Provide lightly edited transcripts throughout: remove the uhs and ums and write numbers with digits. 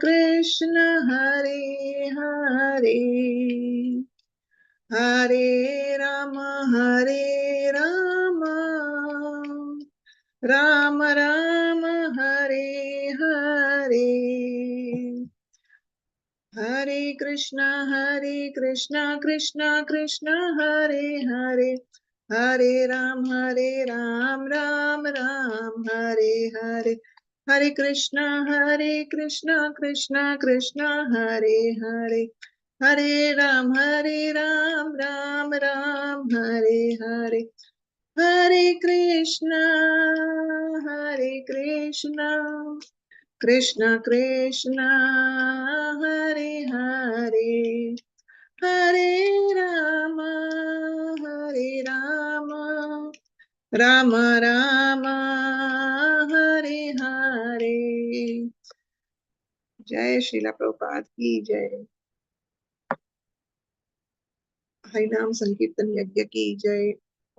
Krishna Hare Hare Hare Rama Rama Rama Hare Hare Hare Krishna Krishna Krishna Hare Hare Hare Ram Ram Ram Hare Hare Hare Krishna Krishna Krishna Hare Hare Hare Ram Ram Ram Hare Hare Hare Krishna Krishna Krishna Hare Hare Hare Rama Rama Rama Hare Hare जय श्रीला प्रभुपाद की जय हरिनाम संकीर्तन यज्ञ की जय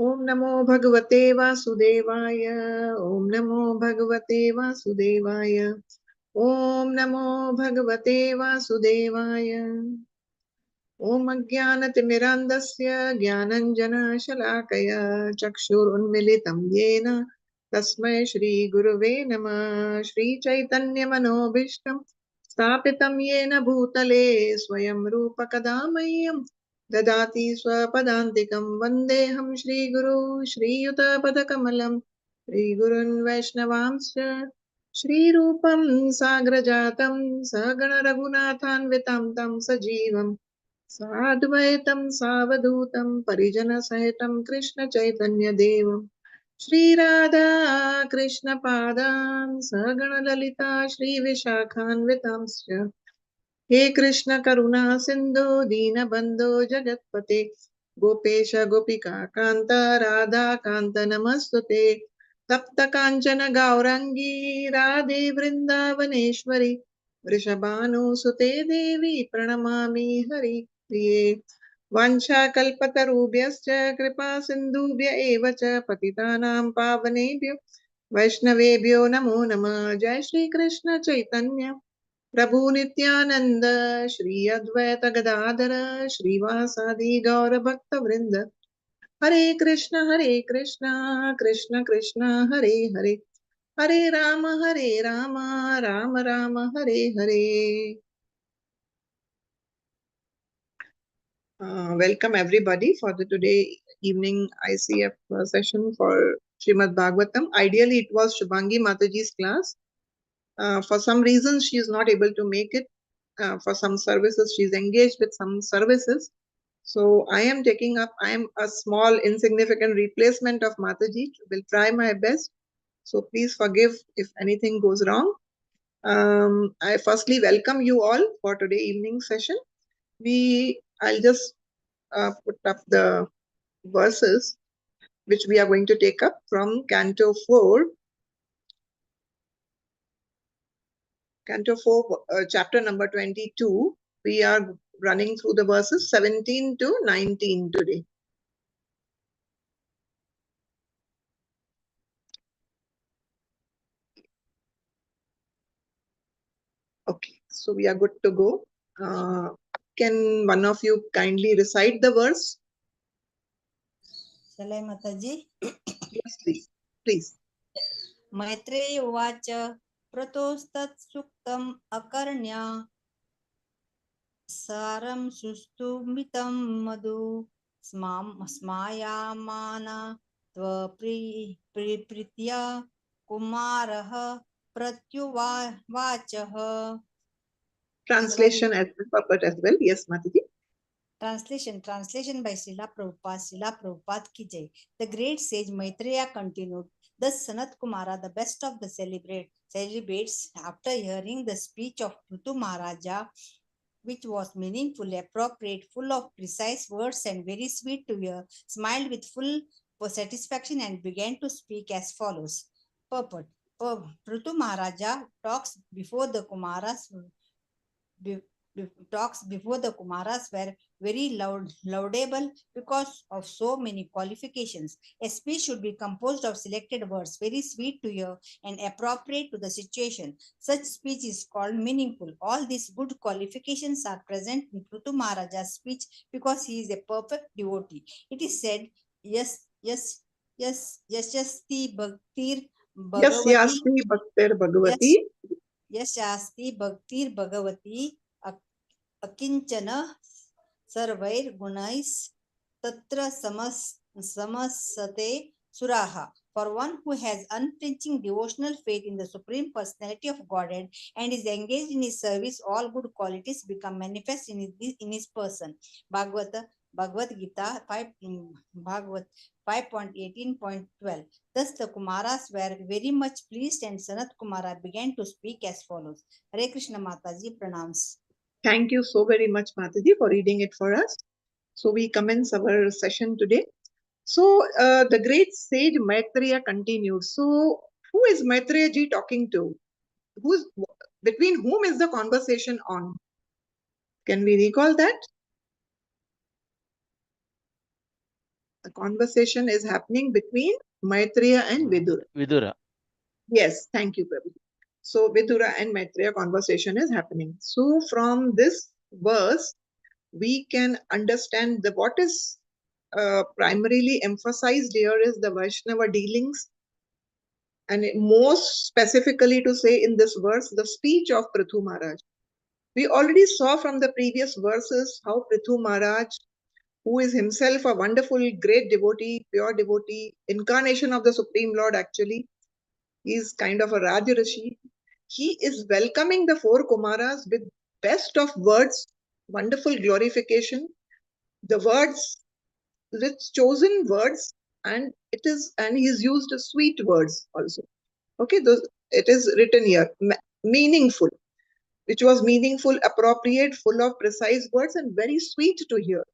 ओम नमो भगवते वासुदेवाय ओम नमो भगवते वासुदेवाय ओम नमो भगवते वासुदेवाय ओम अज्ञानतिमिरान्धस्य ज्ञानञ्जनशलाकया चक्षुरुन्मिलितं येन तस्मै श्रीगुरुवे नमः श्रीचैतन्यमनोभीष्टं स्थापितं येन भूतले स्वयं रूपकदा मह्यं ददाति स्वपदान्तिकं वन्देऽहं श्रीगुरु श्रीयुतपदकमलं श्रीगुरुन् वैष्णवांश्च श्रीरूपं साग्रजातं सहगण रघुनाथान्वितं तं सजीवं साद्वैतं सावधूतं परिजनसहितं कृष्ण चैतन्य देवं श्रीराधा कृष्ण पादान् सहगण ललिता श्रीविशाखान्वितांश्च हे कृष्ण करुणा सिन्धु दीनबन्धो जगत्पते गोपेश गोपिका कान्त राधा कान्त नमस्तुते तप्त काञ्चन गौरंगी राधे वृन्दावनेश्वरी वृषभानुसुते देवी प्रणमामि हरिप्रिये वाञ्छाकल्पतरुभ्यश्च कृपा सिन्धुभ्य एव च पतितानां पावनेभ्यो वैष्णवेभ्यो नमो नमः जय श्री कृष्ण चैतन्य प्रभु नित्यानंद श्री अद्वैत गदाधर श्रीवासादि गौर भक्त वृंद हरे Krishna Krishna Krishna Hare Hare Hare Ram Ram Ram Hare Hare welcome everybody for the today evening ICF session for Srimad Bhagwatam. Ideally it was Shubhangi Mataji's class. For some reason she is not able to make it. For some services she's engaged with some services, so I am taking up. I am a small insignificant replacement of Mataji. Will try my best, so please forgive if anything goes wrong. I firstly welcome you all for today evening session. I'll just put up the verses which we are going to take up from Canto 4, chapter number 22. We are running through the verses 17 to 19 today. Okay, so we are good to go. Can one of you kindly recite the verse? Shall I, Mataji? Yes, please. Please. Maitreya uvacha pratostat suktam akarnya saram sustumitam madhu smayamana tvapritya kumarah pratyuvachah. Translation as well. Yes, Mataji. Translation by Srila Prabhupada ki jai. The great sage Maitreya continued, thus Sanat Kumara, the best of the celebrates, after hearing the speech of Prithu Maharaja, which was meaningful, appropriate, full of precise words and very sweet to hear, smiled with full satisfaction and began to speak as follows. Purport. Prithu Maharaja talks before the Kumaras talks before the Kumaras were very laudable because of so many qualifications. A speech should be composed of selected words, very sweet to hear and appropriate to the situation. Such speech is called meaningful. All these good qualifications are present in Prithu Maharaja's speech because he is a perfect devotee. It is said, yes, yes, yes, yes, yes, Bhaktir Yes, Bhagavati, Yasti Bhaktir Bhagavati. yes, यशास्ति भक्तिर्भगवती अकिंचन सर्वैर्गुणैः तत्र समसते suraha. For one who has unflinching devotional faith in the Supreme Personality of Godhead and is engaged in his service, all good qualities become manifest in his person. Bhagavad Gita 5, Bhagavad 5.18.12. Thus the Kumaras were very much pleased and Sanat Kumara began to speak as follows. Hare Krishna Mataji pranams. Thank you so very much, Mataji, for reading it for us. So we commence our session today. So the great sage Maitreya continued. So who is Maitreya ji talking to? Between whom is the conversation on? Can we recall that? The conversation is happening between Maitreya and Vidura. Vidura. Yes, thank you, Prabhu. So Vidura and Maitreya conversation is happening. So from this verse, we can understand what is primarily emphasized here is the Vaishnava dealings, and most specifically to say in this verse, the speech of Prithu Maharaj. We already saw from the previous verses how Prithu Maharaj, who is himself a wonderful, great devotee, pure devotee, incarnation of the Supreme Lord actually, he is kind of a Rajarishi. He is welcoming the four Kumaras with best of words, wonderful glorification. The words, with chosen words, and he's used sweet words also. Okay, it is written here, meaningful, which was meaningful, appropriate, full of precise words, and very sweet to hear.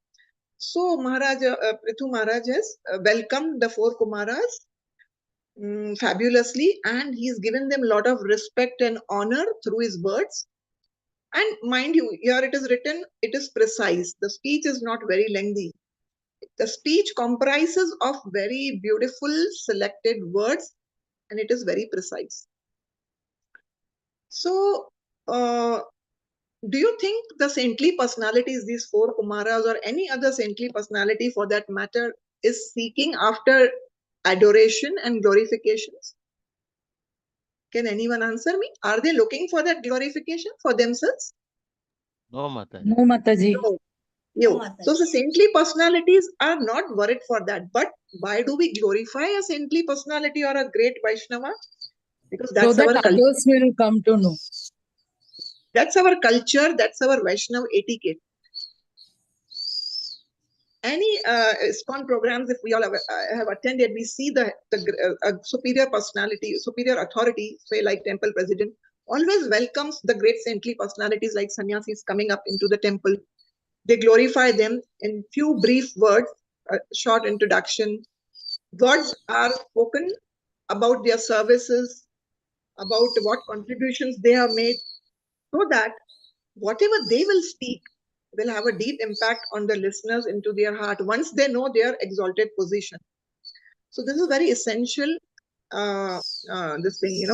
So Prithu Maharaj has welcomed the four Kumaras fabulously, and he's given them a lot of respect and honor through his words. And mind you, here it is written, it is precise. The speech is not very lengthy. The speech comprises of very beautiful selected words, and it is very precise. So, do you think the saintly personalities, these four Kumaras or any other saintly personality for that matter, is seeking after adoration and glorifications? Can anyone answer me? Are they looking for that glorification for themselves? No, Mataji. No, Mataji. No. So the saintly personalities are not worried for that. But why do we glorify a saintly personality or a great Vaishnava? Because that's So that our culture. others will come to know. That's our culture. That's our Vaishnava etiquette. Any ISKCON programs, if we all have attended, we see the superior personality, superior authority, say like temple president, always welcomes the great saintly personalities like sannyasis coming up into the temple. They glorify them in few brief words, a short introduction. Words are spoken about their services, about what contributions they have made, so that whatever they will speak will have a deep impact on the listeners into their heart once they know their exalted position. So this is very essential, this thing,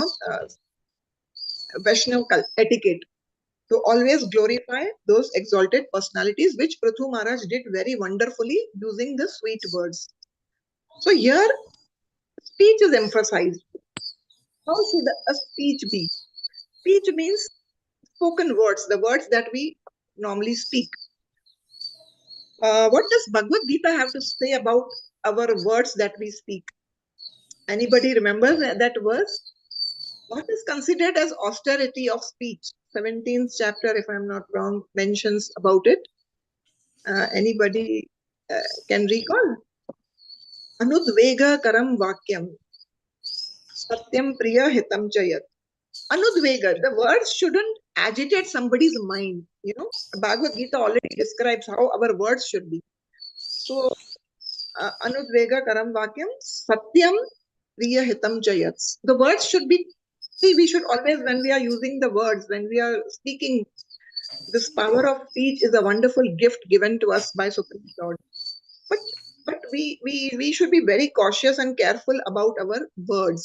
Vaishnava etiquette, to always glorify those exalted personalities, which Prithu Maharaj did very wonderfully using the sweet words. So here, speech is emphasized. How should a speech be? Speech means spoken words, the words that we normally speak. What does Bhagavad Gita have to say about our words that we speak? Anybody remembers that verse? What is considered as austerity of speech? 17th chapter, if I'm not wrong, mentions about it. Anybody can recall? Anudvega karam vakyam. Satyam priya hitam chayat. Anudvega, the words shouldn't agitate somebody's mind. Bhagavad Gita already describes how our words should be. So, Anudvega karam vakyam, satyam priya hitam chayat. The words should be, we should always, when we are using the words, when we are speaking, This power of speech is a wonderful gift given to us by Supreme Lord. But we should be very cautious and careful about our words.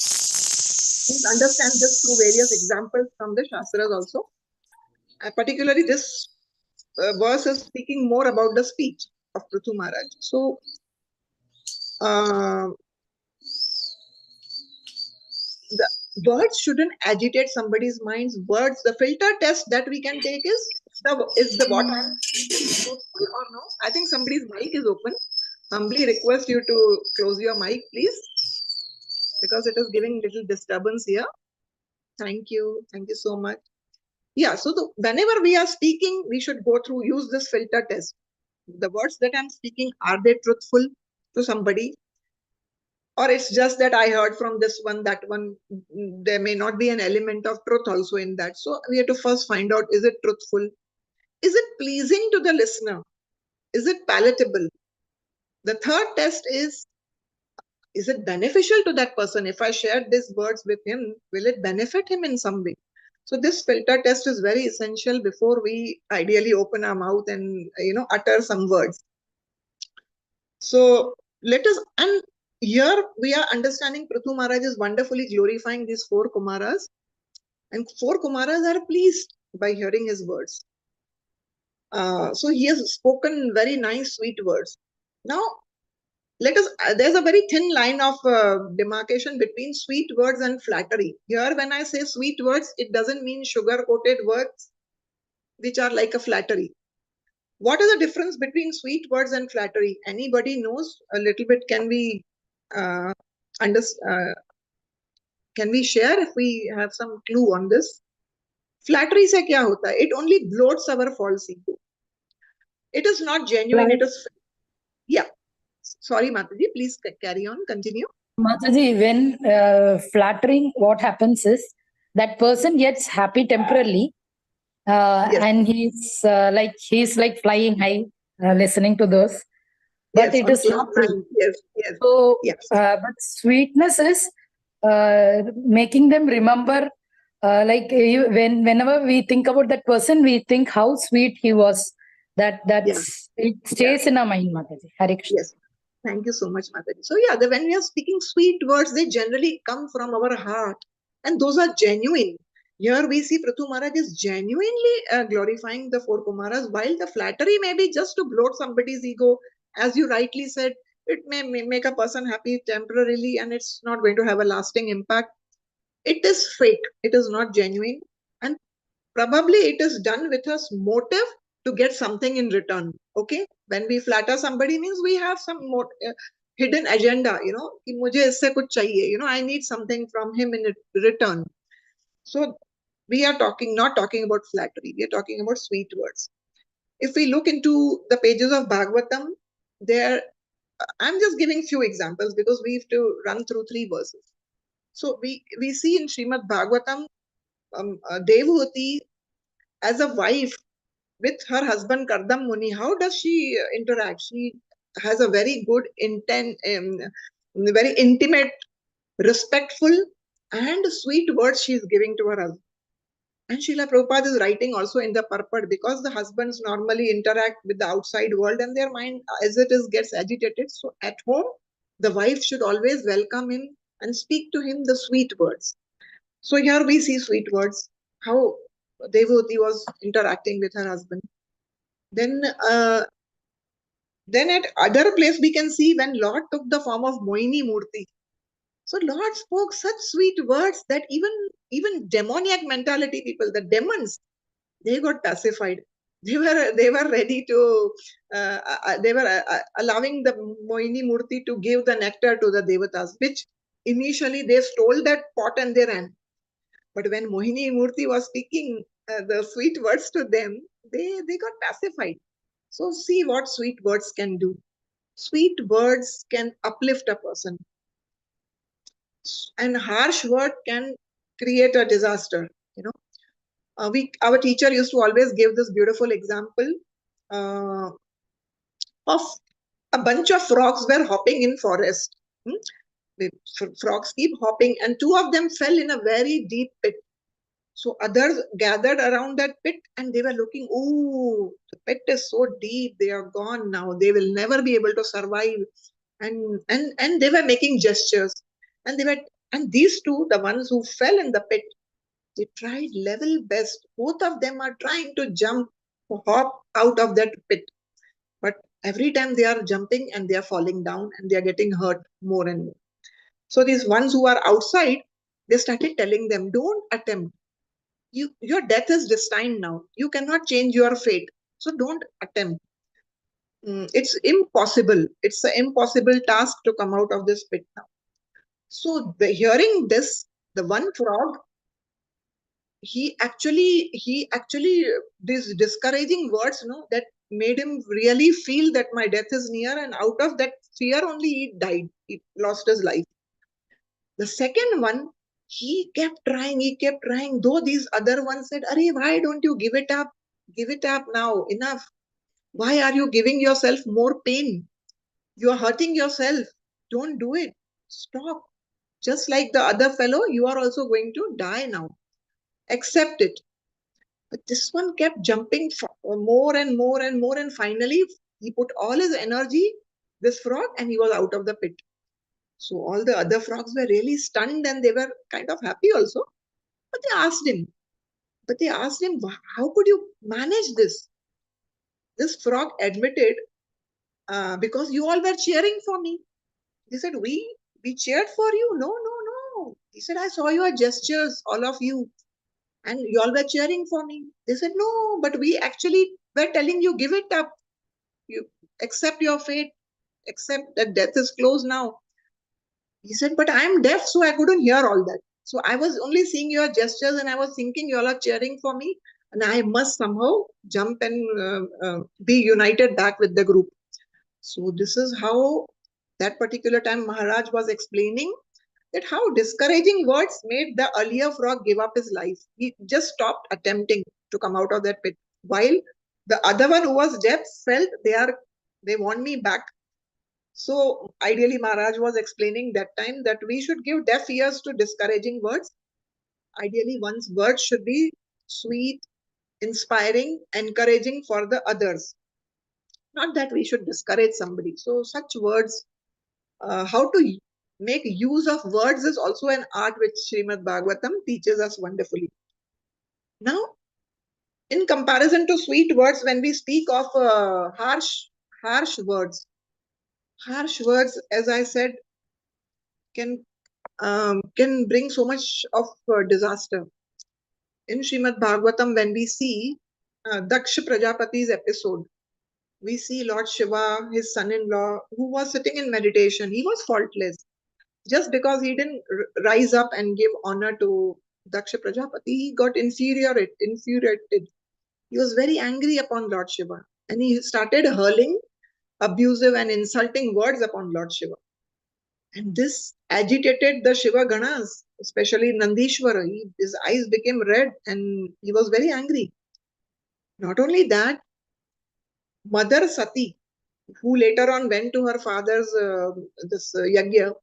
Please understand this through various examples from the Shastras also. Particularly this verse is speaking more about the speech of Prithu Maharaj. So, the words shouldn't agitate somebody's minds. Words, the filter test that we can take is the what I'm speaking truthful or no? I think somebody's mic is open. Humbly request you to close your mic, please, because it is giving little disturbance here. Thank you. Thank you so much. Yeah, so whenever we are speaking, we should use this filter test. The words that I'm speaking, are they truthful to somebody? Or it's just that I heard from this one, that one, there may not be an element of truth also in that. So we have to first find out, is it truthful? Is it pleasing to the listener? Is it palatable? The third test is it beneficial to that person? If I share these words with him, will it benefit him in some way? So this filter test is very essential before we ideally open our mouth and utter some words. So let us, and here we are understanding Prithu Maharaj is wonderfully glorifying these four Kumaras, and four Kumaras are pleased by hearing his words. So he has spoken very nice, sweet words. Now, there's a very thin line of demarcation between sweet words and flattery. Here, when I say sweet words, it doesn't mean sugar-coated words, which are like a flattery. What is the difference between sweet words and flattery? Anybody knows a little bit? Can we can we share if we have some clue on this? Flattery se kya hota hai? It only bloats our false ego. It is not genuine. It is, yeah. Sorry, Mataji, please carry on, continue. Mataji, when flattering, what happens is that person gets happy temporarily, Yes. and he's like flying high, listening to those. But Yes, it on is not cloud true. nine. Yes, yes. So, Yes. but sweetness is making them remember. Whenever we think about that person, we think how sweet he was. It stays in our mind, Mataji. Hare Krishna. Yes. Thank you so much, Mataji. So yeah, when we are speaking sweet words, they generally come from our heart, and those are genuine. Here we see Prithu Maharaj is genuinely glorifying the four Kumaras, while the flattery may be just to bloat somebody's ego. As you rightly said, it may make a person happy temporarily, and it's not going to have a lasting impact. It is fake. It is not genuine, and probably it is done with a motive to get something in return. Okay, when we flatter somebody, means we have some more hidden agenda, कि मुझे इससे कुछ चाहिए, I need something from him in return. So we are not talking about flattery, we are talking about sweet words. If we look into the pages of Bhagwatam, there I'm just giving few examples because we have to run through 3 verses. So we see in Srimad Bhagwatam, Devhuti as a wife with her husband Kardam Muni. How does she interact? She has a very good intent, very intimate, respectful, and sweet words she is giving to her husband. And Srila Prabhupada is writing also in the purport, because the husbands normally interact with the outside world and their mind as it is gets agitated. So at home, the wife should always welcome him and speak to him the sweet words. So here we see sweet words, how Devoti was interacting with her husband. Then at other place we can see when Lord took the form of Moini Murti. So Lord spoke such sweet words that even demoniac mentality people, the demons, they got pacified. They were ready to, they were allowing the Moini Murti to give the nectar to the Devatas, which initially they stole that pot and they ran. But when Mohini Murti was speaking the sweet words to them, they got pacified. So see what sweet words can do. Sweet words can uplift a person, and harsh word can create a disaster. Our teacher used to always give this beautiful example of a bunch of frogs were hopping in forest. The frogs keep hopping, and 2 of them fell in a very deep pit. So others gathered around that pit and they were looking, oh, the pit is so deep, they are gone now, they will never be able to survive. And they were making gestures. And these two, the ones who fell in the pit, they tried level best. Both of them are trying to jump, hop out of that pit. But every time they are jumping and they are falling down and they are getting hurt more and more. So these ones who are outside, they started telling them, don't attempt. Your death is destined now. You cannot change your fate. So don't attempt. It's impossible. It's an impossible task to come out of this pit now. So hearing this, the one frog, he actually these discouraging words, that made him really feel that my death is near, and out of that fear only he died. He lost his life. The second one, he kept trying, though these other ones said, Arey, why don't you give it up? Give it up now, enough. Why are you giving yourself more pain? You are hurting yourself. Don't do it. Stop. Just like the other fellow, you are also going to die now. Accept it. But this one kept jumping more and more and more, and finally he put all his energy, this frog, and he was out of the pit. So all the other frogs were really stunned and they were kind of happy also. But they asked him, how could you manage this? This frog admitted, because you all were cheering for me. They said, we cheered for you? No, no, no. He said, I saw your gestures, all of you, and you all were cheering for me. They said, no, but we actually were telling you, give it up. You accept your fate, accept that death is close now. He said, but I am deaf, so I couldn't hear all that. So I was only seeing your gestures and I was thinking you all are cheering for me and I must somehow jump and be united back with the group. So this is how that particular time Maharaj was explaining that how discouraging words made the earlier frog give up his life. He just stopped attempting to come out of that pit. While the other one who was deaf felt they want me back. So ideally, Maharaj was explaining that time that we should give deaf ears to discouraging words. Ideally, one's words should be sweet, inspiring, encouraging for the others. Not that we should discourage somebody. So such words, how to make use of words is also an art which Srimad Bhagwatam teaches us wonderfully. Now, in comparison to sweet words, when we speak of harsh words, as I said, can bring so much of disaster. In Srimad Bhagwatam, when we see Daksha Prajapati's episode, we see Lord Shiva, his son-in-law, who was sitting in meditation. He was faultless. Just because he didn't rise up and give honor to Daksha Prajapati, he got infuriated. He was very angry upon Lord Shiva. And he started hurling abusive and insulting words upon Lord Shiva. And this agitated the Shiva Ganas, especially Nandishwara. His eyes became red and he was very angry. Not only that, Mother Sati, who later on went to her father's yagya,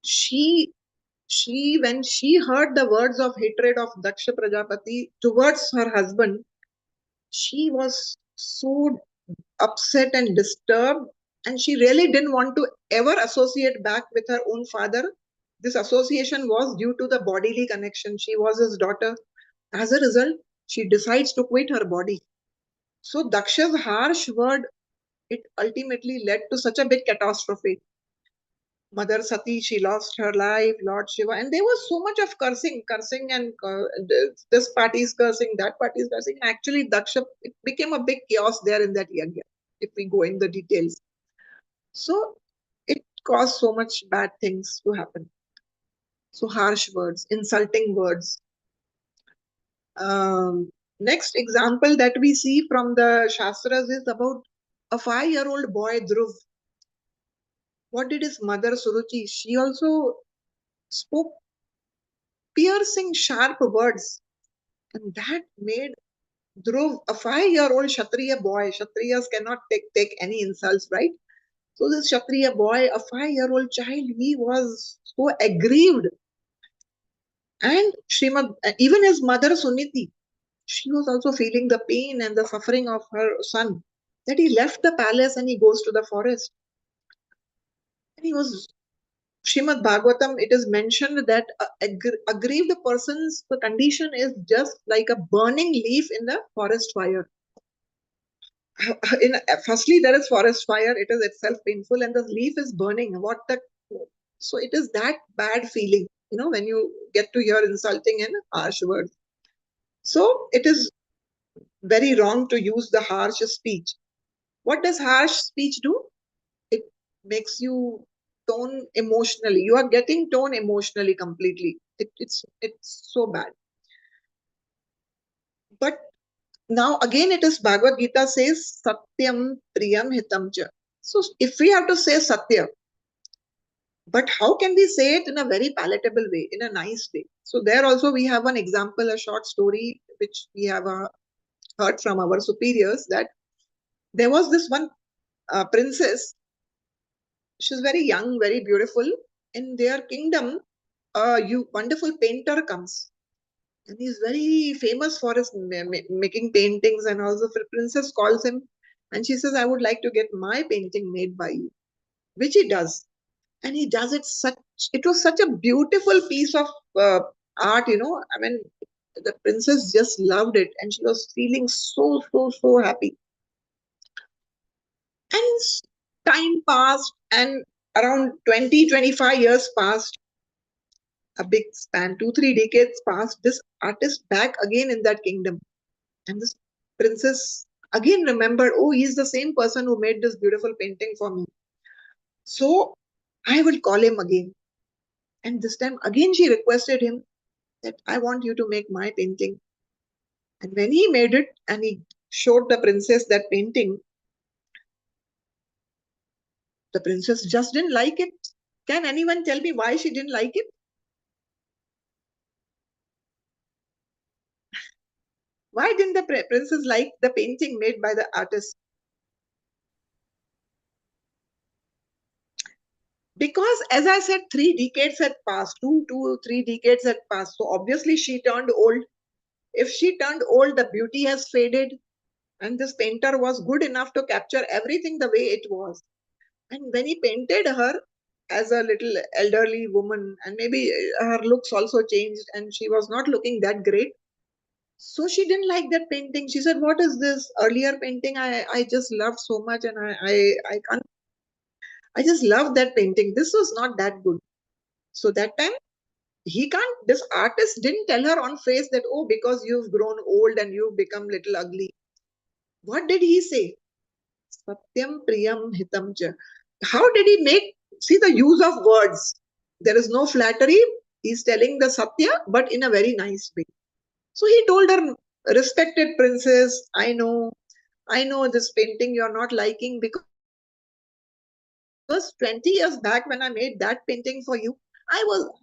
she when she heard the words of hatred of Daksha Prajapati towards her husband, she was so upset and disturbed, and she really didn't want to ever associate back with her own father. This association was due to the bodily connection. She was his daughter. As a result, she decides to quit her body. So Daksha's harsh word, it ultimately led to such a big catastrophe. Mother Sati, she lost her life, Lord Shiva, and there was so much of cursing, and this party is cursing, that party is cursing. Actually, Daksha, it became a big chaos there in that yagya, if we go in the details. So it caused so much bad things to happen. So harsh words, insulting words. Next example that we see from the Shastras is about a 5-year-old boy, Dhruv. What did his mother, Suruchi? She also spoke piercing, sharp words. And that made Dhruv, a 5-year-old Kshatriya boy. Kshatriyas cannot take any insults, right? So this Kshatriya boy, a 5-year-old child, he was so aggrieved. And even his mother Suniti, she was also feeling the pain and the suffering of her son, that he left the palace and he goes to the forest. And he was, Srimad Bhagwatam, it is mentioned that a aggrieved person's condition is just like a burning leaf in the forest fire. Firstly, there is forest fire, it is itself painful, and the leaf is burning. So it is that bad feeling, when you get to hear insulting and harsh words. So it is very wrong to use the harsh speech. What does harsh speech do? It makes you tone emotionally. You are getting tone emotionally completely. It's so bad. But now again, it is Bhagavad Gita says Satyam Priyam Hitam Cha. So if we have to say Satya, but how can we say it in a very palatable way, in a nice way? So there also we have an example, a short story which we have heard from our superiors, that there was this one princess. She's very young, very beautiful. In their kingdom, a wonderful painter comes, and he's very famous for his making paintings. And also, the princess calls him, and she says, "I would like to get my painting made by you," which he does. And he does it it was such a beautiful piece of art. I mean, the princess just loved it, and she was feeling so happy. And time passed, and around 20-25 years passed, a big span, 2-3 decades passed. This artist back again in that kingdom, and this princess again remembered, oh, he's the same person who made this beautiful painting for me, so I will call him again. And this time again she requested him that I want you to make my painting. And when he made it and he showed the princess that painting, the princess just didn't like it. Can anyone tell me why she didn't like it? Why didn't the princess like the painting made by the artist? Because, as I said, 3 decades had passed, 3 decades had passed. So obviously she turned old. If she turned old, the beauty has faded. And this painter was good enough to capture everything the way it was. And when he painted her as a little elderly woman, and maybe her looks also changed, and she was not looking that great. So she didn't like that painting. She said, "What is this earlier painting? I just loved so much, and I can't. I just love that painting. This was not that good." So that time this artist didn't tell her on face that, oh, because you've grown old and you've become little ugly. What did he say? Satyam Priyam Hitam Cha. How did he see the use of words? There is no flattery. He's telling the Satya, but in a very nice way. So he told her, respected princess, I know this painting you're not liking, because 20 years back when I made that painting for you,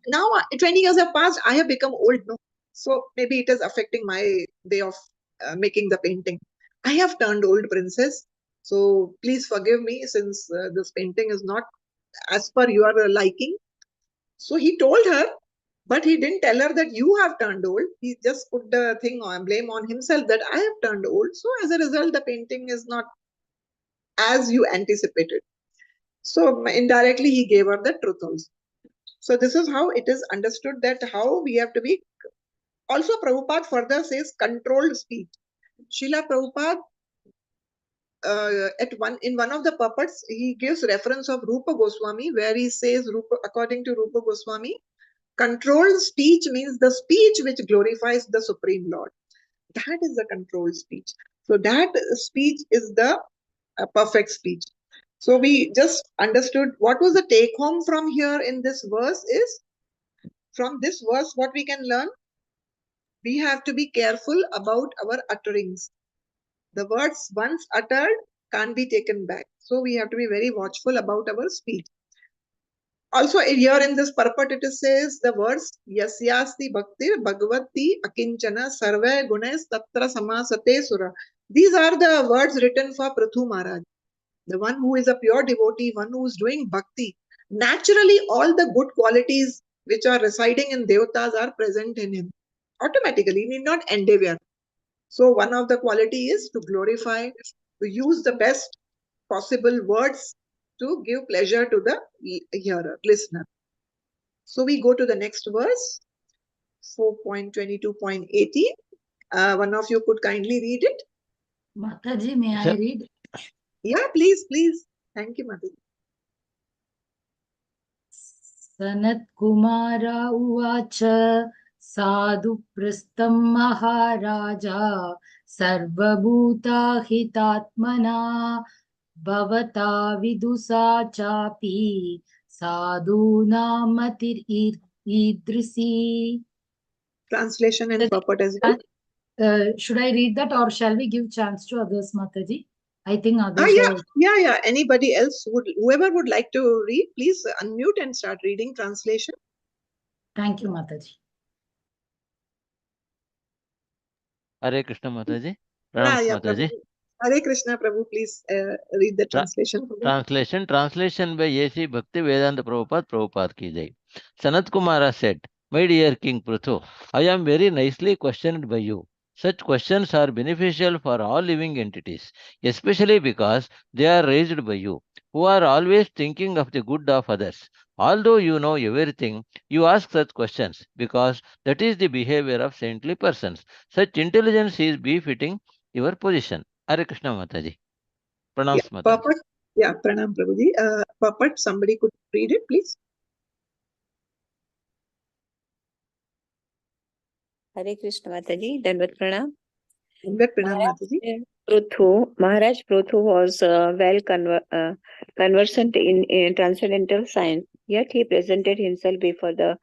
now 20 years have passed, I have become old, no? So maybe it is affecting my way of making the painting. I have turned old, princess. So please forgive me, since this painting is not as per your liking. So he told her, but he didn't tell her that you have turned old. He just put the blame on himself, that I have turned old. So as a result, the painting is not as you anticipated. So indirectly, he gave her the truth also. So this is how it is understood, that how we have to be. Also, Prabhupada further says controlled speech. Srila Prabhupada, in one of the puppets, he gives reference of Rupa Goswami, where he says, according to Rupa Goswami, controlled speech means the speech which glorifies the Supreme Lord. That is the controlled speech. So that speech is the perfect speech. So we just understood what was the take home from here in this verse is, from this verse, what we can learn, we have to be careful about our utterings. The words once uttered can't be taken back. So we have to be very watchful about our speech. Also here in this purport it says the words yasyasti bhakti bhagavati akinchana sarve gunes tatra samasate sura. These are the words written for Prithu Maharaj, the one who is a pure devotee, one who is doing bhakti. Naturally, all the good qualities which are residing in devatas are present in him. Automatically, need not endeavor. So one of the quality is to glorify, to use the best possible words to give pleasure to the hearer, listener. So we go to the next verse, 4.22.18. One of you could kindly read it. Mataji, may I Sure. read? Yeah, please, please. Thank you, Mataji. Sanat Kumara Uvacha Sadhu Prastam Maharaja Sarvabhuta Hitatmana Bhavata Vidusa Chapi Sadhu Namatir Idrisi. Translation and purport as well. Should I read that or shall we give chance to others, Mataji? I think others Yeah, are. yeah. Anybody else whoever would like to read, please unmute and start reading translation. Thank you, Mataji. Hare Krishna Mataji. Pranams Yeah, Mataji. Prabhu. Hare Krishna, Prabhu, please read the translation. Translation by A.C. Bhakti Vedanta Prabhupada ki jai. Sanat Kumara said, "My dear King Prithu, I am very nicely questioned by you. Such questions are beneficial for all living entities, especially because they are raised by you, who are always thinking of the good of others. Although you know everything, you ask such questions because that is the behavior of saintly persons. Such intelligence is befitting your position." Hare Krishna Mataji. Pranams Mataji. Purport. Yeah, Pranam Prabhuji. Purport, somebody could read it, please. Hare Krishna Mataji, Dandavat Pranam. Pranam Mataji. Maharaj Pruthu was conversant in transcendental science, yet he presented himself before the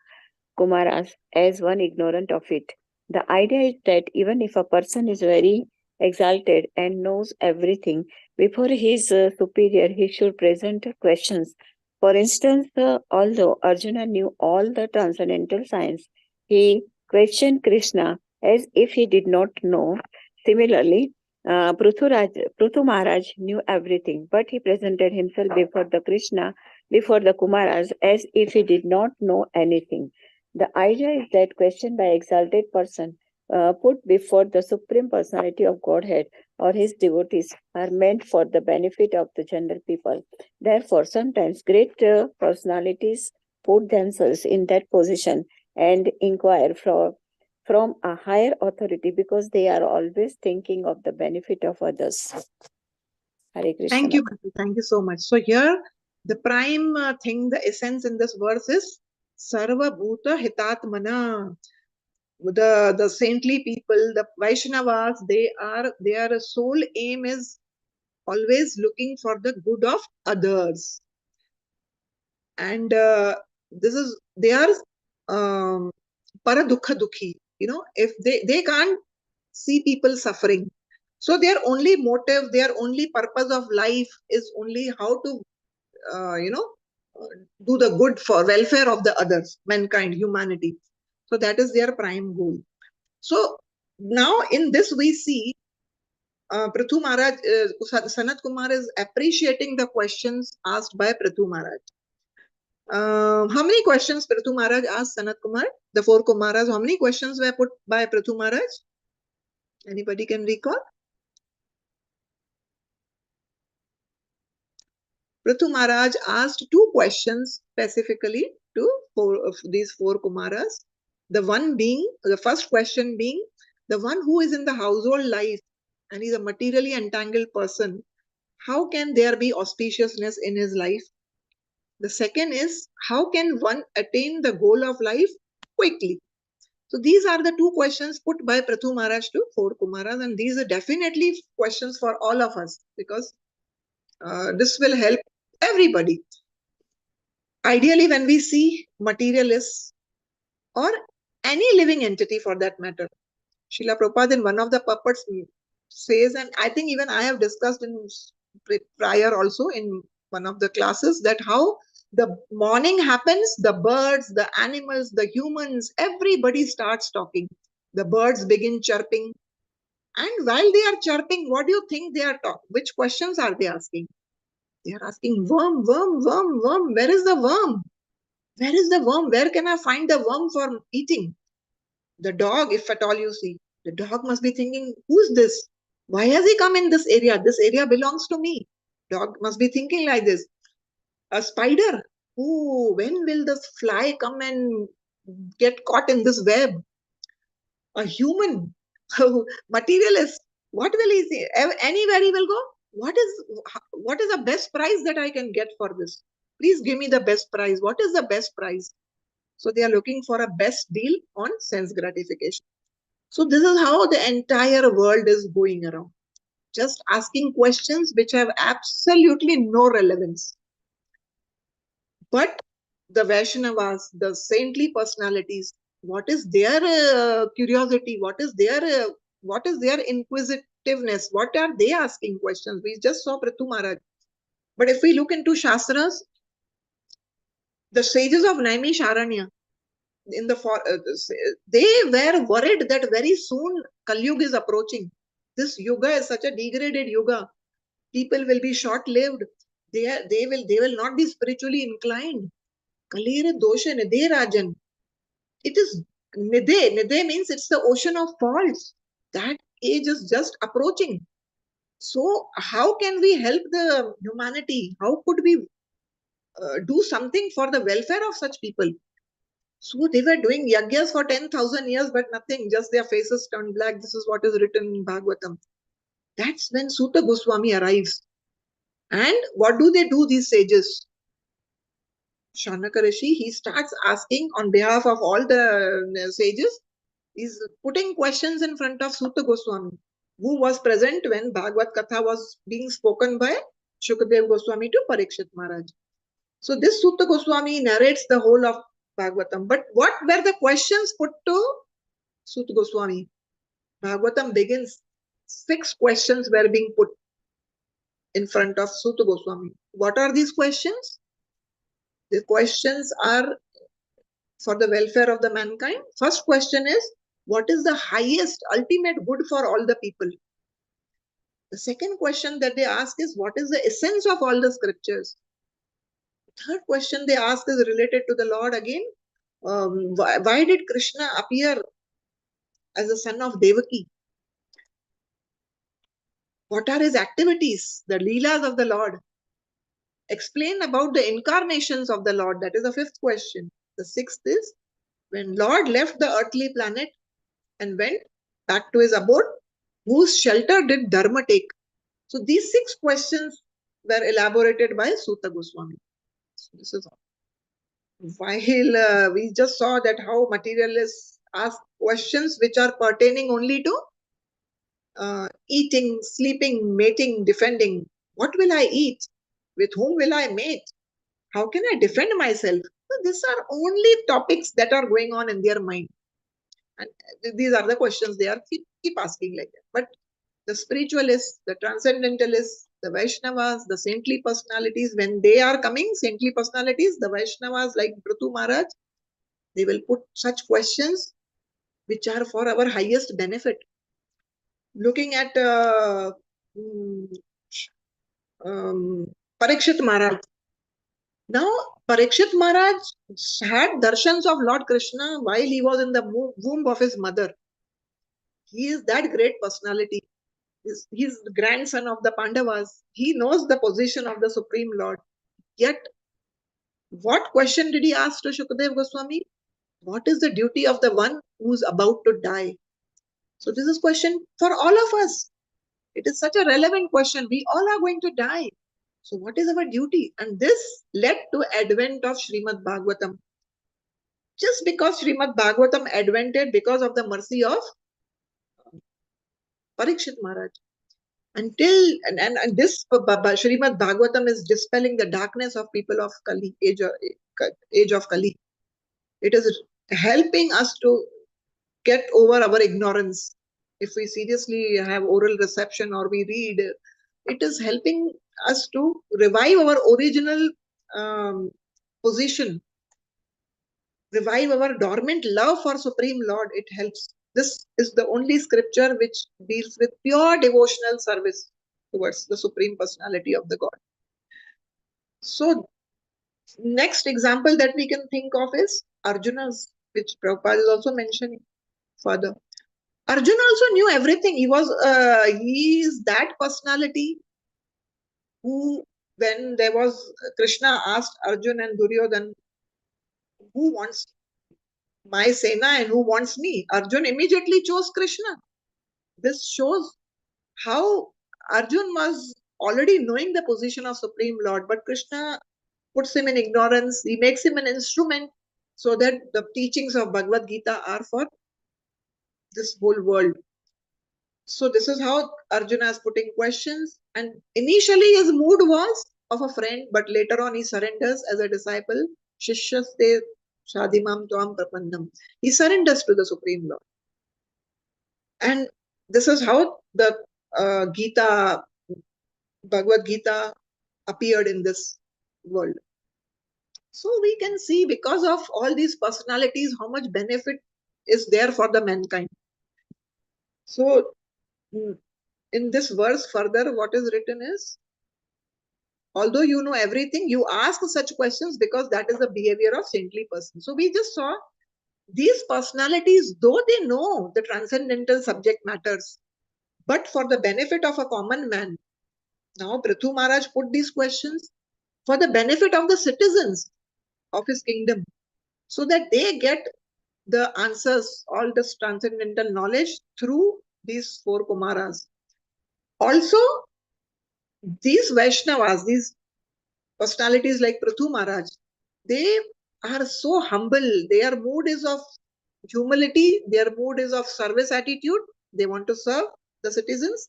Kumaras as one ignorant of it. The idea is that even if a person is very exalted and knows everything, before his superior, he should present questions. For instance, although Arjuna knew all the transcendental science, he questioned Krishna as if he did not know. Similarly, Pruthu Maharaj knew everything, but he presented himself before the Kumaras, as if he did not know anything. The idea is that question by exalted person put before the Supreme Personality of Godhead or his devotees are meant for the benefit of the general people. Therefore, sometimes great personalities put themselves in that position and inquire from a higher authority because they are always thinking of the benefit of others. Hare Krishna. Thank you, Mataji. Thank you so much. So here, the prime thing, the essence in this verse is Sarva Bhuta Hitatmana. The saintly people, the Vaishnavas, their sole aim is always looking for the good of others. And they are paradukha dukhi. If they can't see people suffering. So their only motive, their only purpose of life is only how to, do the good for welfare of the others, mankind, humanity. So that is their prime goal. So now in this we see Prithu Maharaj, Sanat Kumar is appreciating the questions asked by Prithu Maharaj. How many questions Prithu Maharaj asked Sanat Kumar? The 4 Kumaras, how many questions were put by Prithu Maharaj? Anybody can recall? Prithu Maharaj asked 2 questions specifically to these 4 Kumaras. The first question being, the one who is in the household life and is a materially entangled person, how can there be auspiciousness in his life? The second is, how can one attain the goal of life quickly? So these are the 2 questions put by Prithu Maharaj to 4 Kumaras, and these are definitely questions for all of us because this will help everybody. Ideally, when we see materialists or any living entity for that matter, Srila Prabhupada in one of the purports says, and I think even I have discussed in prior also in one of the classes, that how the morning happens, the birds, the animals, the humans, everybody starts talking. The birds begin chirping. And while they are chirping, what do you think they are talking? Which questions are they asking? They are asking, worm, worm, worm, worm. Where is the worm? Where is the worm? Where can I find the worm for eating? The dog, if at all you see, the dog must be thinking, who's this? Why has he come in this area? This area belongs to me. Dog must be thinking like this. A spider, oh, when will this fly come and get caught in this web? A human, materialist, what will he say? Anywhere he will go, what is the best price that I can get for this? Please give me the best price. What is the best price? So they are looking for a best deal on sense gratification. So this is how the entire world is going around, just asking questions which have absolutely no relevance. But the Vaishnavas, the saintly personalities, what is their curiosity? What is their inquisitiveness? What are they asking questions? We just saw Prithu Maharaj. But if we look into Shastras, the sages of Naimisharanya, in the they were worried that very soon Kali Yuga is approaching. This yuga is such a degraded yuga. People will be short-lived. They will not be spiritually inclined. Kalira dosha nide rajan. It is nide. Nide means it's the ocean of faults. That age is just approaching. So how can we help the humanity? How could we do something for the welfare of such people? So they were doing yagyas for 10,000 years, but nothing, just their faces turned black. This is what is written in Bhagwatam. That's when Suta Goswami arrives. And what do they do, these sages? Shanaka Rishi, he starts asking on behalf of all the sages, he's putting questions in front of Suta Goswami, who was present when Bhagavad Katha was being spoken by Shukadev Goswami to Parikshit Maharaj. So this Suta Goswami narrates the whole of Bhagavatam. But what were the questions put to Suta Goswami? Bhagavatam begins, 6 questions were being put in front of Suta Goswami. What are these questions? The questions are for the welfare of the mankind. First question is, what is the highest, ultimate good for all the people? The second question that they ask is, what is the essence of all the scriptures? The third question they ask is related to the Lord again. Why did Krishna appear as the son of Devaki? What are his activities, the leelas of the Lord? Explain about the incarnations of the Lord. That is the fifth question. The sixth is, when Lord left the earthly planet and went back to his abode, whose shelter did Dharma take? So these 6 questions were elaborated by Suta Goswami. So this is all. While we just saw that how materialists ask questions which are pertaining only to eating, sleeping, mating, defending. What will I eat? With whom will I mate? How can I defend myself? So these are only topics that are going on in their mind. And these are the questions they are keep asking like that. But the spiritualists, the transcendentalists, the Vaishnavas, the saintly personalities, when they are coming, saintly personalities, the Vaishnavas like Prithu Maharaj, they will put such questions which are for our highest benefit. Looking at Parikshit Maharaj. Now, Parikshit Maharaj had darshans of Lord Krishna while he was in the womb of his mother. He is that great personality. He's the grandson of the Pandavas. He knows the position of the Supreme Lord. Yet, what question did he ask to Shukadev Goswami? What is the duty of the one who's about to die? So this is a question for all of us. It is such a relevant question. We all are going to die. So what is our duty? And this led to advent of Srimad Bhagwatam. Just because Srimad Bhagwatam advented because of the mercy of Parikshit Maharaj. And this Srimad Bhagwatam is dispelling the darkness of people of Kali, age of Kali. It is helping us to get over our ignorance. If we seriously have oral reception or we read, it is helping us to revive our original position, revive our dormant love for Supreme Lord. It helps. This is the only scripture which deals with pure devotional service towards the Supreme Personality of the God. So Next example that we can think of is Arjuna's, which Prabhupada is also mentioning further. Arjuna also knew everything. He is that personality who, when there was Krishna asked Arjuna and Duryodhan, who wants my Sena and who wants me? Arjun immediately chose Krishna. This shows how Arjun was already knowing the position of Supreme Lord, but Krishna puts him in ignorance. He makes him an instrument so that the teachings of Bhagavad Gita are for this whole world. So this is how Arjuna is putting questions. And initially his mood was of a friend, but later on he surrenders as a disciple. Shishyaste Shadimam Tvam Prapannam. He surrenders to the Supreme Lord. And this is how the Bhagavad Gita appeared in this world. So we can see, because of all these personalities, how much benefit is there for the mankind. So in this verse further, what is written is, although you know everything, you ask such questions because that is the behavior of saintly person. So we just saw these personalities, though they know the transcendental subject matters, but for the benefit of a common man. Now Prithu Maharaj put these questions for the benefit of the citizens of his kingdom, so that they get the answers, all this transcendental knowledge through these four Kumaras. Also, these Vaishnavas, these personalities like Prithu Maharaj, they are so humble. Their mood is of humility, their mood is of service attitude. They want to serve the citizens.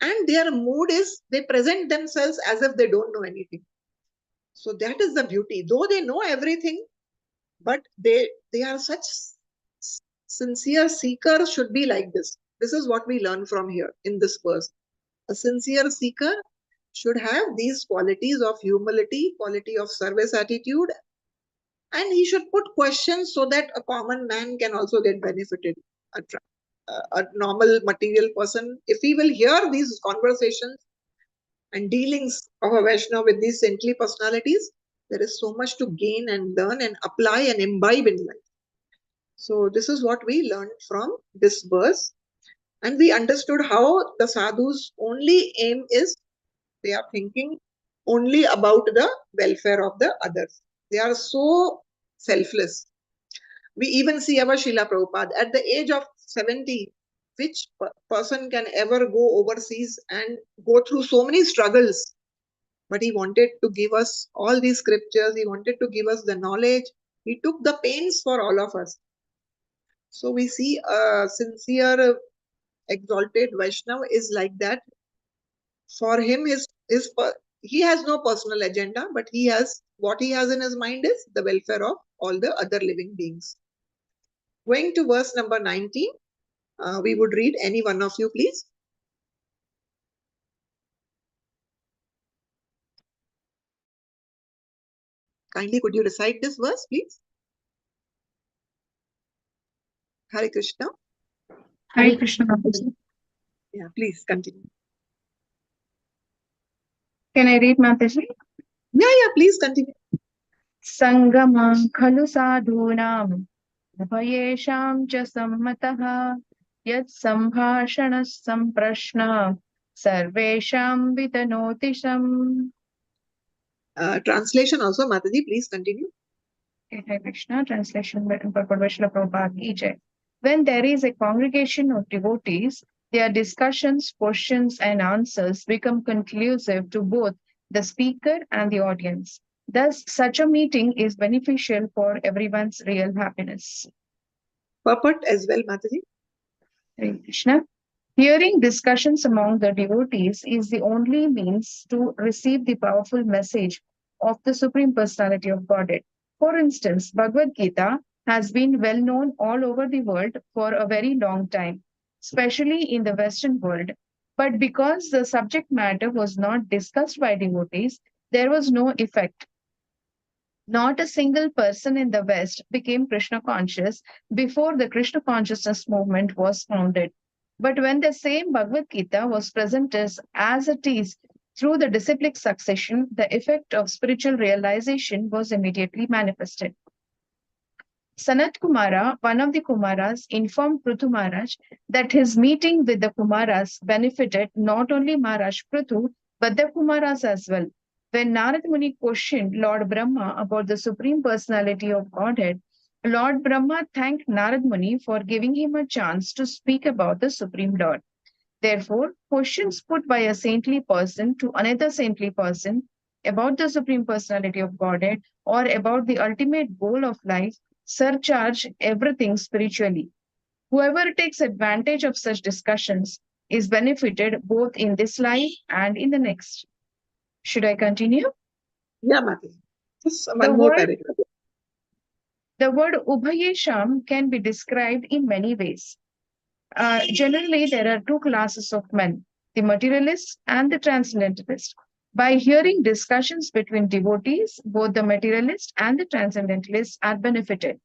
And their mood is, they present themselves as if they don't know anything. So that is the beauty. Though they know everything, but they are such sincere seekers should be like this. This is what we learn from here in this verse. A sincere seeker should have these qualities of humility, quality of service attitude, and he should put questions so that a common man can also get benefited. A normal material person, if he will hear these conversations and dealings of a Vaishnava with these saintly personalities, there is so much to gain and learn and apply and imbibe in life. So this is what we learned from this verse. And we understood how the sadhus' only aim is, they are thinking only about the welfare of the others. They are so selfless. We even see our Srila Prabhupada at the age of 70. Which person can ever go overseas and go through so many struggles? But he wanted to give us all these scriptures. He wanted to give us the knowledge. He took the pains for all of us. So we see a sincere, exalted Vaishnava is like that. For him, he has no personal agenda, but what he has in his mind is the welfare of all the other living beings. Going to verse number 19, we would read, any one of you, please. Kindly, could you recite this verse, please? Hare Krishna. Hare Krishna, Mataji. Yeah, please continue. Can I read, Mataji? Yeah, please continue. Sangama khalu sadhunam bhayesham cha sammatah yat sambhashanas samprashna sarvesham vidanotisam. Translation also, Mataji, please continue. Hare Krishna, translation by Srila Prabhupada ki jai. When there is a congregation of devotees, their discussions, questions, and answers become conclusive to both the speaker and the audience. Thus, such a meeting is beneficial for everyone's real happiness. Purport as well, Mataji. Hare Krishna. Hearing discussions among the devotees is the only means to receive the powerful message of the Supreme Personality of Godhead. For instance, Bhagavad Gita has been well known all over the world for a very long time, especially in the Western world. But because the subject matter was not discussed by devotees, there was no effect. Not a single person in the West became Krishna conscious before the Krishna consciousness movement was founded. But when the same Bhagavad Gita was presented as it is Through the disciplic succession, the effect of spiritual realization was immediately manifested. Sanat Kumara, one of the Kumaras, informed Prithu Maharaj that his meeting with the Kumaras benefited not only Maharaj Prithu but the Kumaras as well. When Narad Muni questioned Lord Brahma about the Supreme Personality of Godhead, Lord Brahma thanked Narad Muni for giving him a chance to speak about the Supreme Lord. Therefore, questions put by a saintly person to another saintly person about the Supreme Personality of Godhead or about the ultimate goal of life surcharge everything spiritually. Whoever takes advantage of such discussions is benefited both in this life and in the next. Should I continue? Yeah, Mati. Just The one more word, paragraph. the word Ubhayesham can be described in many ways. Generally, there are two classes of men, the materialist and the transcendentalist. By hearing discussions between devotees, both the materialist and the transcendentalist are benefited.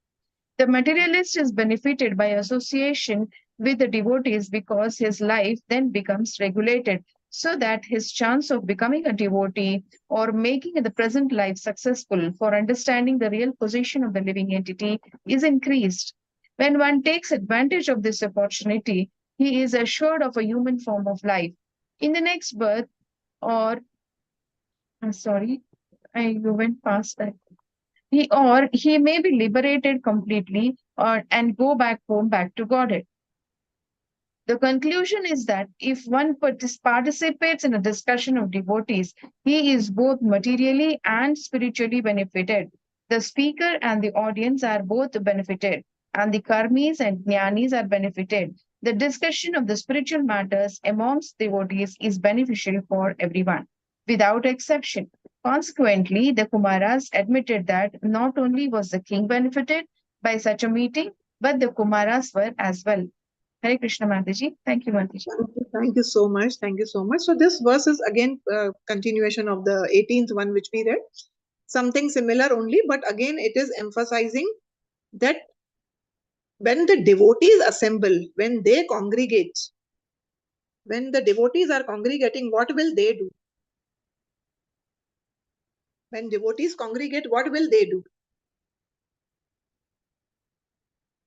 The materialist is benefited by association with the devotees because his life then becomes regulated so that his chance of becoming a devotee or making the present life successful for understanding the real position of the living entity is increased. When one takes advantage of this opportunity, he is assured of a human form of life. In the next birth, or I'm sorry, I went past that. He may be liberated completely and go back home, back to Godhead. The conclusion is that if one participates in a discussion of devotees, he is both materially and spiritually benefited. The speaker and the audience are both benefited, and the karmis and jnanis are benefited. The discussion of the spiritual matters amongst devotees is beneficial for everyone, without exception. Consequently, the Kumaras admitted that not only was the king benefited by such a meeting, but the Kumaras were as well. Hare Krishna Mataji. Thank you, Mataji. Thank you so much. Thank you so much. So this verse is again continuation of the 18th one which we read. Something similar only, but again it is emphasizing that when the devotees assemble, when they congregate, when the devotees are congregating, what will they do? When devotees congregate, what will they do?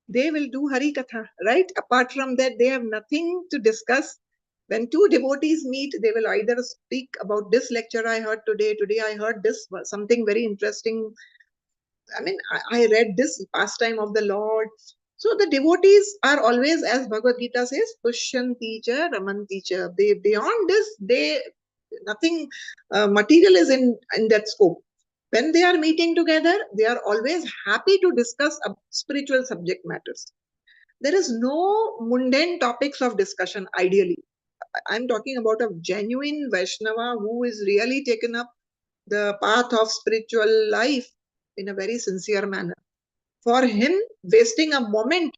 They will do Hari Katha, right? Apart from that, they have nothing to discuss. When two devotees meet, they will either speak about this lecture I heard today. Today I heard this, something very interesting. I mean, I read this pastime of the Lord. So the devotees are always, as Bhagavad Gita says, Pushyanti cha Ramanti cha. They, beyond this, they nothing material is in that scope. When they are meeting together, they are always happy to discuss spiritual subject matters. There is no mundane topics of discussion, ideally. I'm talking about a genuine Vaishnava who is really taken up the path of spiritual life in a very sincere manner. For him, wasting a moment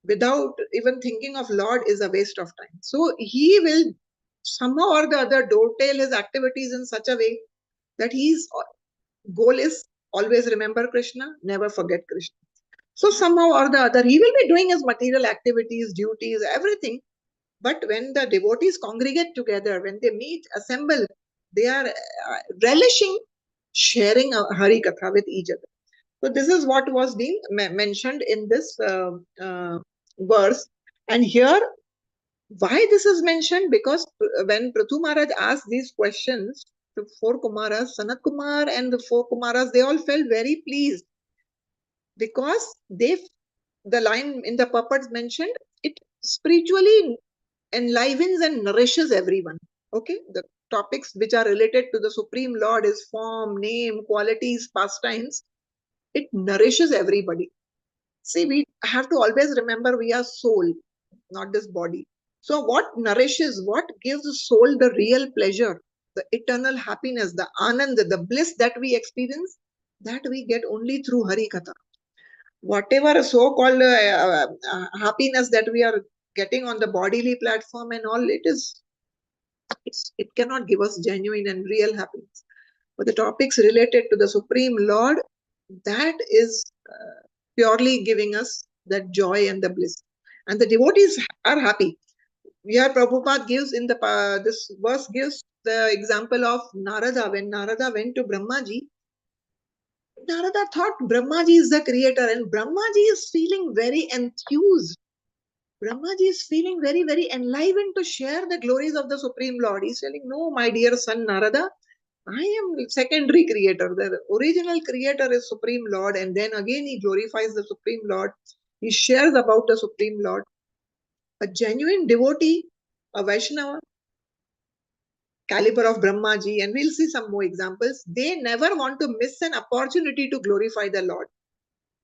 without even thinking of Lord is a waste of time. So he will somehow or the other dovetail his activities in such a way that his goal is always remember Krishna, never forget Krishna. So somehow or the other, he will be doing his material activities, duties, everything. But when the devotees congregate together, when they meet, assemble, they are relishing sharing a Hari Katha with each other. So this is what was being mentioned in this verse. And here, why this is mentioned? Because when Prithu Maharaj asked these questions to four Kumaras, Sanat Kumar and the four Kumaras, they all felt very pleased because the line in the purports mentioned, it spiritually enlivens and nourishes everyone. Okay, the topics which are related to the Supreme Lord is form, name, qualities, pastimes. It nourishes everybody. See, we have to always remember we are soul, not this body. So what nourishes, what gives the soul the real pleasure, the eternal happiness, the anand, the bliss that we experience, that we get only through Hari Katha. Whatever so-called happiness that we are getting on the bodily platform and all, it cannot give us genuine and real happiness. But the topics related to the Supreme Lord, that is purely giving us that joy and the bliss. And the devotees are happy. Here Prabhupada gives in the this verse gives the example of Narada. When Narada went to Brahmaji, Narada thought Brahmaji is the creator, and Brahmaji is feeling very enthused. Brahmaji is feeling very, very enlivened to share the glories of the Supreme Lord. He's telling, no, my dear son Narada, I am secondary creator. The original creator is Supreme Lord, and then again he glorifies the Supreme Lord. He shares about the Supreme Lord. A genuine devotee, a Vaishnava, caliber of Brahmaji, and we'll see some more examples. They never want to miss an opportunity to glorify the Lord.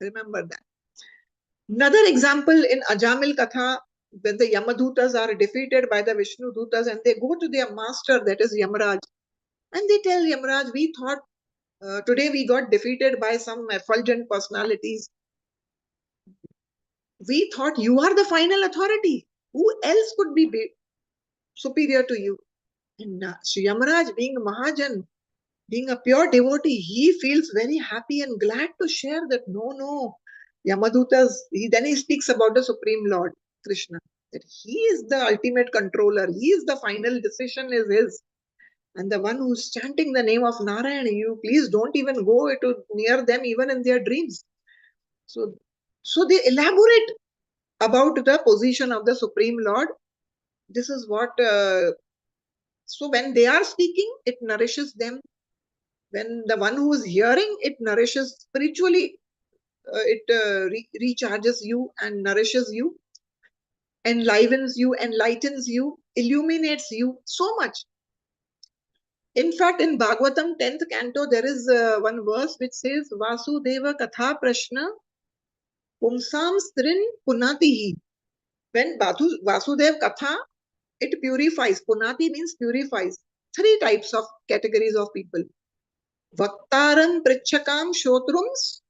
Remember that. Another example in Ajamil Katha, when the Yamadutas are defeated by the Vishnu Dutas and they go to their master, that is Yamaraj, and they tell Yamaraj, we thought today we got defeated by some effulgent personalities. We thought you are the final authority. Who else could be superior to you? And Sri Yamaraj, being a Mahajan, being a pure devotee, he feels very happy and glad to share that no, Yamadutas, then he speaks about the Supreme Lord, Krishna, that he is the ultimate controller, he is the final decision is his. And the one who's chanting the name of Narayana, you please don't even go to near them even in their dreams. So they elaborate about the position of the Supreme Lord. This is what, so when they are speaking, it nourishes them. When the one who is hearing, it nourishes spiritually, it recharges you and nourishes you, enlivens you, enlightens you, illuminates you so much. In fact, in Bhagwatam 10th canto, there is one verse which says, Vasudeva Katha Prashna Pumsam Strin Punatihi. When Vasudev Katha, it purifies. Punati means purifies. Three types of categories of people. Vaktaram Prichakam Shotrums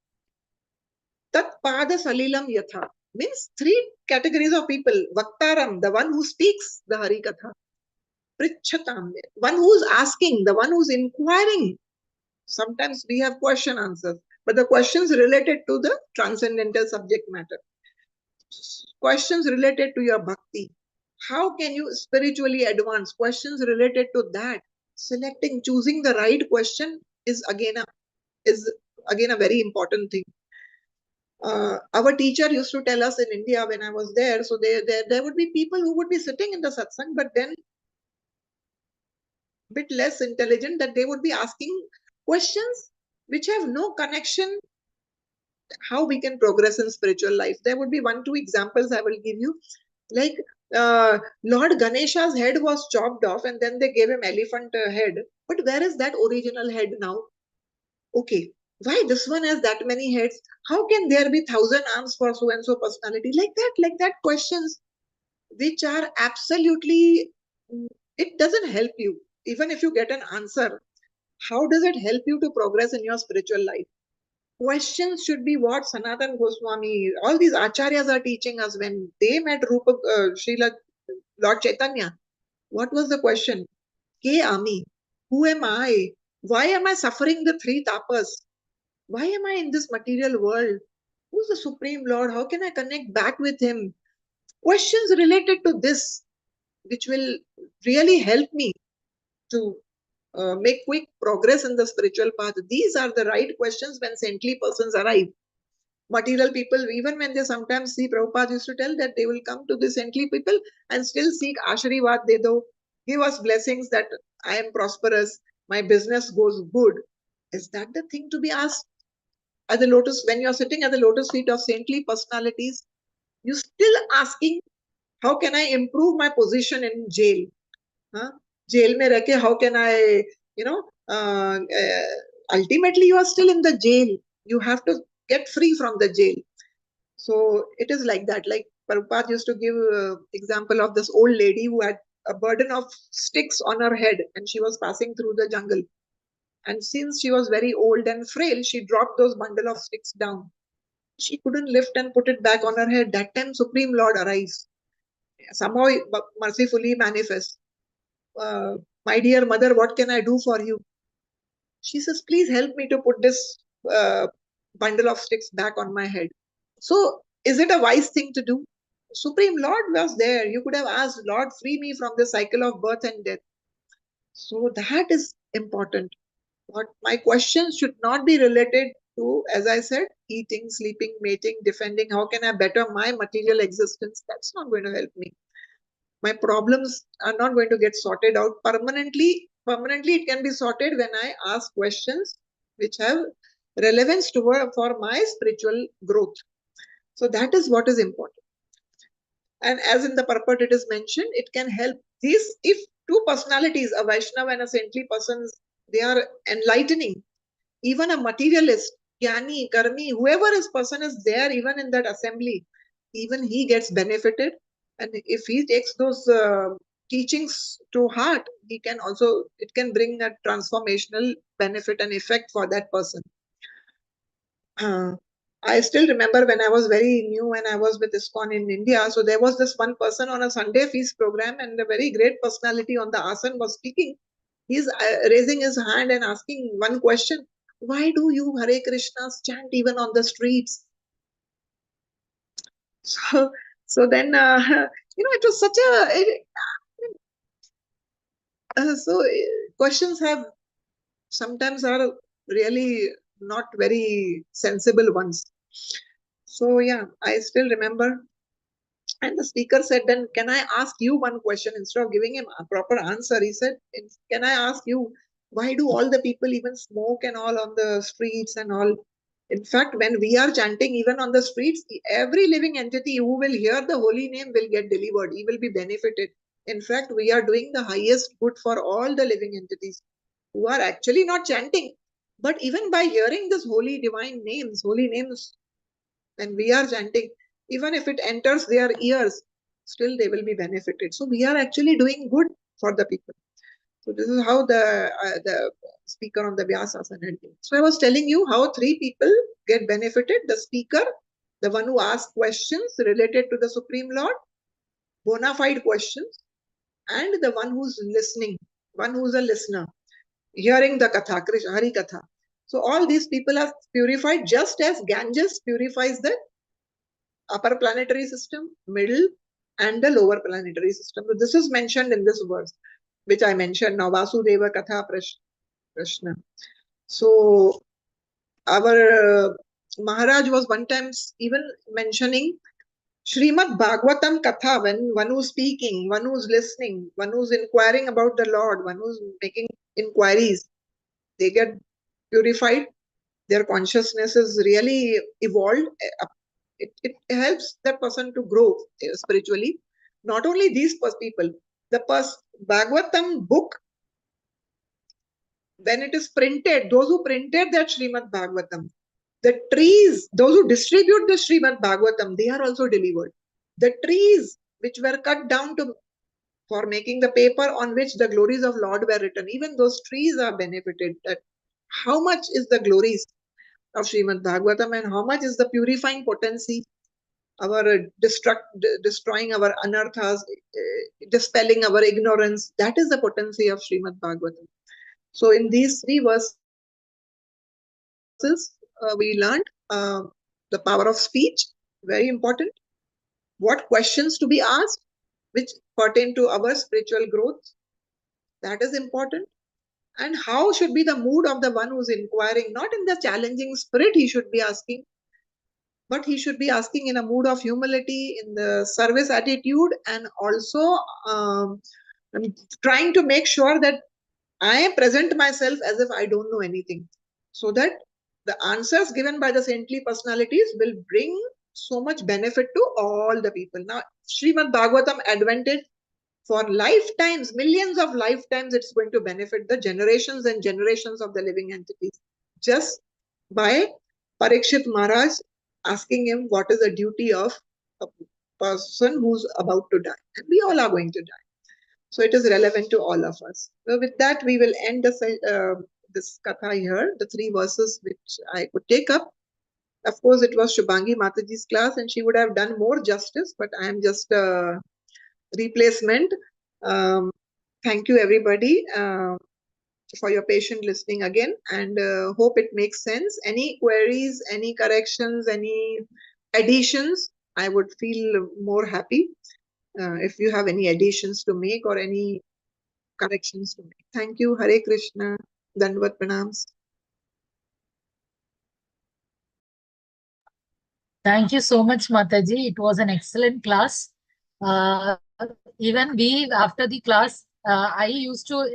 Tat Pada Salilam Yatha. Means three categories of people. Vaktaram, the one who speaks the Hari Katha. Prichatam, one who's asking, the one who's inquiring. Sometimes we have question answers, but the questions related to the transcendental subject matter. Questions related to your bhakti. How can you spiritually advance? Questions related to that. Selecting, choosing the right question is again a very important thing. Our teacher used to tell us in India when I was there, so there would be people who would be sitting in the satsang, but then bit less intelligent, that they would be asking questions which have no connection how we can progress in spiritual life. There would be 1-2 examples I will give you. Like Lord Ganesha's head was chopped off and then they gave him elephant head. But where is that original head now? Okay, why this one has that many heads? How can there be 1,000 arms for so and so personality? Like that questions which are absolutely, it doesn't help you. Even if you get an answer, how does it help you to progress in your spiritual life? Questions should be what Sanatan Goswami, all these acharyas are teaching us. When they met Rupa, Srila Lord Chaitanya, what was the question? Ke Ami, who am I? Why am I suffering the three tapas? Why am I in this material world? Who's the Supreme Lord? How can I connect back with Him? Questions related to this, which will really help me to make quick progress in the spiritual path. These are the right questions when saintly persons arrive. Material people, even when they sometimes see, Prabhupada used to tell that they will come to the saintly people and still seek Ashrivad de do, give us blessings that I am prosperous, my business goes good. Is that the thing to be asked? At the lotus, when you're sitting at the lotus feet of saintly personalities, you still asking, how can I improve my position in jail? Huh? Jail mein reh ke, how can I, ultimately you are still in the jail. You have to get free from the jail. So it is like that. Like Prabhupada used to give example of this old lady who had a burden of sticks on her head and she was passing through the jungle. And since she was very old and frail, she dropped those bundle of sticks down. She couldn't lift and put it back on her head. That time Supreme Lord arrives. Somehow mercifully manifests. My dear mother, what can I do for you? She says, please help me to put this bundle of sticks back on my head. So is it a wise thing to do? Supreme Lord was there. You could have asked, Lord, free me from the cycle of birth and death. So that is important. What my questions should not be related to, as I said, eating, sleeping, mating, defending. How can I better my material existence? That's not going to help me. My problems are not going to get sorted out permanently. Permanently, it can be sorted when I ask questions which have relevance for my spiritual growth. So that is what is important. And as in the purport it is mentioned, it can help these, if two personalities, a Vaishnava and a saintly person, they are enlightening. Even a materialist, Jnani, Karmi, whoever this person is there, even in that assembly, even he gets benefited. And if he takes those teachings to heart, he can also, it can bring a transformational benefit and effect for that person. I still remember when I was very new and I was with ISKCON in India. So there was this one person on a Sunday feast program, and a very great personality on the asan was speaking. He's raising his hand and asking one question: why do you Hare Krishnas chant even on the streets? So then, it was such a, questions have sometimes are really not very sensible ones. So yeah, I still remember. And the speaker said, then can I ask you one question? Instead of giving him a proper answer, he said, can I ask you, why do all the people even smoke and all on the streets and all? In fact, when we are chanting even on the streets, every living entity who will hear the holy name will get delivered. He will be benefited. In fact, we are doing the highest good for all the living entities who are actually not chanting. But even by hearing this holy divine names, holy names, when we are chanting, even if it enters their ears, still they will be benefited. So we are actually doing good for the people. So this is how the speaker on the Vyasasana ended. So I was telling you how three people get benefited: the speaker, the one who asks questions related to the Supreme Lord, bona fide questions, and the one who's listening, one who's a listener, hearing the Katha, Hari Katha. So all these people are purified just as Ganges purifies the upper planetary system, middle, and the lower planetary system. So this is mentioned in this verse, which I mentioned now, Vasudeva Katha Prashna. So our Maharaj was one time even mentioning Srimad Bhagwatam Katha, when one who's speaking, one who's listening, one who's inquiring about the Lord, one who's making inquiries, they get purified. Their consciousness is really evolved. It helps that person to grow spiritually. Not only these people, the Bhagwatam book, when it is printed, those who printed that Srimad Bhagwatam, the trees, those who distribute the Srimad Bhagwatam, they are also delivered. The trees which were cut down for making the paper on which the glories of Lord were written, even those trees are benefited. That how much is the glories of Srimad Bhagwatam and how much is the purifying potency, our destroying our anarthas, dispelling our ignorance. That is the potency of Srimad Bhagwatam. So in these three verses, we learned the power of speech, very important. What questions to be asked, which pertain to our spiritual growth, that is important. And how should be the mood of the one who's inquiring, not in the challenging spirit he should be asking, but he should be asking in a mood of humility, in the service attitude, and also trying to make sure that I present myself as if I don't know anything, so that the answers given by the saintly personalities will bring so much benefit to all the people. Now, Srimad Bhagwatam advantage for lifetimes, millions of lifetimes, it's going to benefit the generations and generations of the living entities. Just by Parikshit Maharaj asking him what is the duty of a person who's about to die. And we all are going to die. So it is relevant to all of us. So with that, we will end this katha here, the three verses which I could take up. Of course, it was Shubhangi Mataji's class and she would have done more justice, but I am just a replacement. Thank you, everybody, for your patient listening again, and hope it makes sense. Any queries, any corrections, any additions, I would feel more happy if you have any additions to make or any corrections to make. Thank you. Hare Krishna. Dandavat Pranams. Thank you so much, Mataji. It was an excellent class. Even we, after the class, I used to